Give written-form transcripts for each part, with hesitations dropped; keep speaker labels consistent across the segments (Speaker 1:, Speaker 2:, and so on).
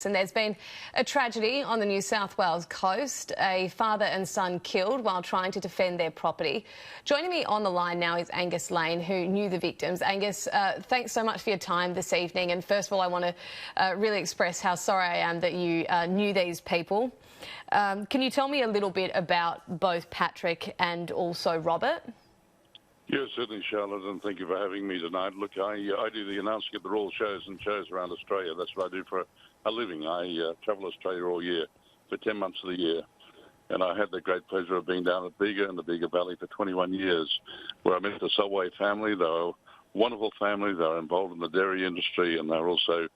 Speaker 1: And there's been a tragedy on the New South Wales coast. A father and son killed while trying to defend their property. Joining me on the line now is Angus Lane, who knew the victims. Angus, thanks so much for your time this evening. And first of all, I want to really express how sorry I am that you knew these people. Can you tell me a little bit about both Patrick and also Robert?
Speaker 2: Yes, certainly, Charlotte, and thank you for having me tonight. Look, I do the announcing at the Royal Shows and shows around Australia. That's what I do for a living. I travel Australia all year for 10 months of the year. And I had the great pleasure of being down at Bega in the Bega Valley for 21 years, where I met the Solway family. They were a wonderful family. They were involved in the dairy industry, and they were also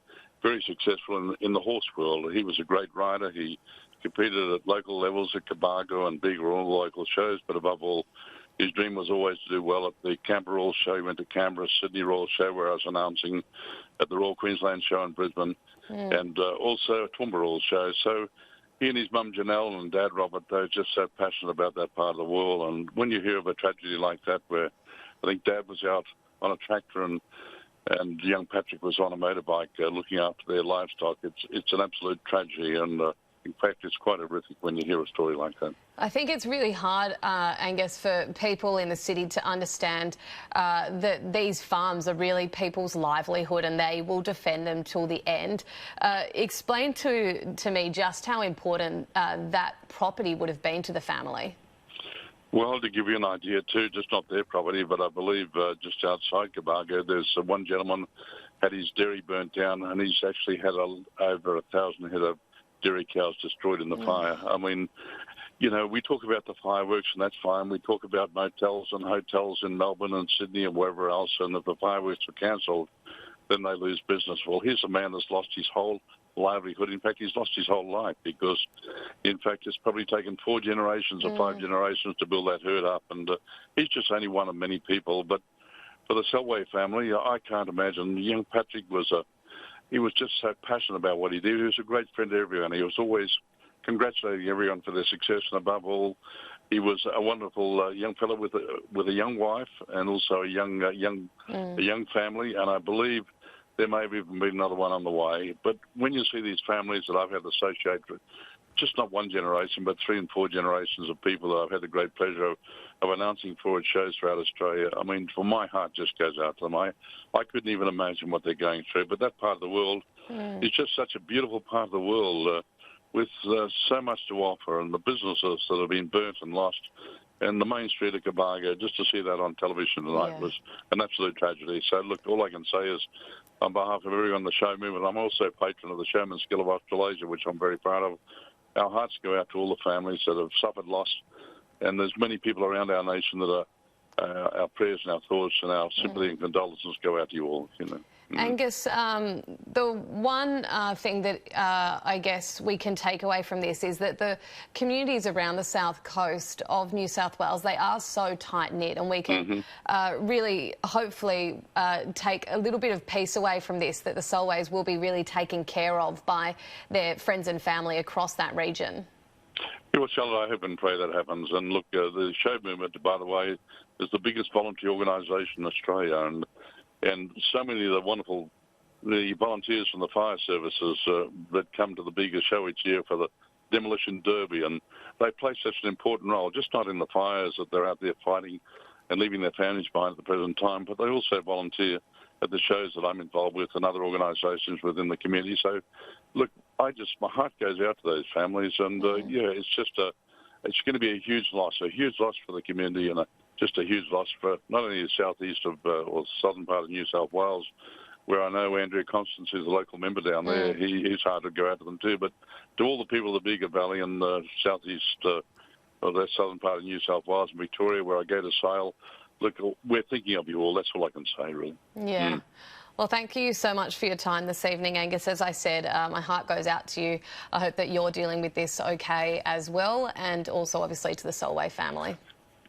Speaker 2: very successful in the horse world. He was a great rider. He competed at local levels at Cobargo and Bega, all the local shows, but above all, his dream was always to do well at the Canberra Royal Show. He went to Canberra, Sydney Royal Show, where I was announcing at the Royal Queensland Show in Brisbane, and also at Toowoomba Royal Show. So he and his mum Janelle and dad Robert, they're just so passionate about that part of the world. And when you hear of a tragedy like that, where I think dad was out on a tractor and young Patrick was on a motorbike looking after their livestock, it's an absolute tragedy. And in fact, it's quite horrific when you hear a story like that.
Speaker 1: I think it's really hard, Angus, for people in the city to understand that these farms are really people's livelihood and they will defend them till the end. Explain to me just how important that property would have been to the family.
Speaker 2: Well, to give you an idea too, just not their property, but I believe just outside Cobargo, there's one gentleman had his dairy burnt down, and he's actually had over 1,000 head of dairy cows destroyed in the fire. I mean, you know, we talk about the fireworks, and that's fine. We talk about motels and hotels in Melbourne and Sydney and wherever else, and if the fireworks are cancelled, then they lose business. Well, here's a man that's lost his whole livelihood. In fact, he's lost his whole life because, in fact, it's probably taken 4 generations or 5 generations to build that herd up, and he's just only one of many people. But for the Salway family, I can't imagine. Young Patrick he was just so passionate about what he did. He was a great friend to everyone. He was always congratulating everyone for their success, and above all, he was a wonderful young fellow with a young wife and also a young family. And I believe there may have even been another one on the way. But when you see these families that I've had associated with, just not one generation, but 3 and 4 generations of people that I've had the great pleasure of announcing for at shows throughout Australia. I mean, for my heart just goes out to them. I couldn't even imagine what they're going through. But that part of the world is just such a beautiful part of the world with so much to offer, and the businesses that have been burnt and lost. And the main street of Cobargo, just to see that on television tonight was an absolute tragedy. So, look, all I can say is, on behalf of everyone in the show movement, I'm also patron of the Showman's Guild of Australasia, which I'm very proud of. Our hearts go out to all the families that have suffered loss, and there's many people around our nation that are our prayers and our thoughts and our sympathy and condolences go out to you all. You know.
Speaker 1: Angus, the one thing that I guess we can take away from this is that the communities around the south coast of New South Wales, they are so tight-knit, and we can really hopefully take a little bit of peace away from this, that the Solways will be really taken care of by their friends and family across that region.
Speaker 2: Yeah, well, Charlotte, I hope and pray that happens. And look, the show movement, by the way, is the biggest volunteer organisation in Australia, and so many of the volunteers from the fire services that come to the bigger show each year for the demolition derby, and they play such an important role, just not in the fires that they're out there fighting and leaving their families behind at the present time, but they also volunteer at the shows that I'm involved with and other organisations within the community. So, look, my heart goes out to those families, and it's going to be a huge loss for the community, and just a huge loss for not only the southeast of or southern part of New South Wales, where I know Andrea Constance is a local member down there. He's hard to go out to them too, but to all the people of the Bega Valley and the southeast of the southern part of New South Wales and Victoria, where I go to sail, look, we're thinking of you all. That's all I can say, really.
Speaker 1: Yeah. Well, thank you so much for your time this evening, Angus. As I said, my heart goes out to you. I hope that you're dealing with this okay as well, and also obviously to the Solway family.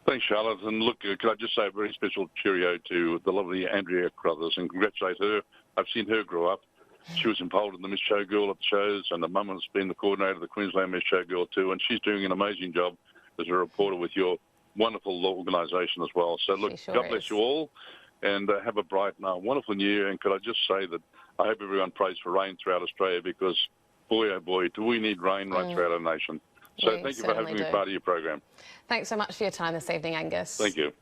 Speaker 2: Thanks, Charlotte. And look, could I just say a very special cheerio to the lovely Andrea Crothers and congratulate her. I've seen her grow up. She was involved in the Miss Show Girl at the shows, and the mum has been the coordinator of the Queensland Miss Show Girl too, and she's doing an amazing job as a reporter with your wonderful organisation as well. So look, God bless you all, and have a bright and wonderful new year. And could I just say that I hope everyone prays for rain throughout Australia, because boy, oh boy, do we need rain right throughout our nation. So
Speaker 1: We
Speaker 2: thank you for having me
Speaker 1: certainly do.
Speaker 2: part of your program.
Speaker 1: Thanks so much for your time this evening, Angus.
Speaker 2: Thank you.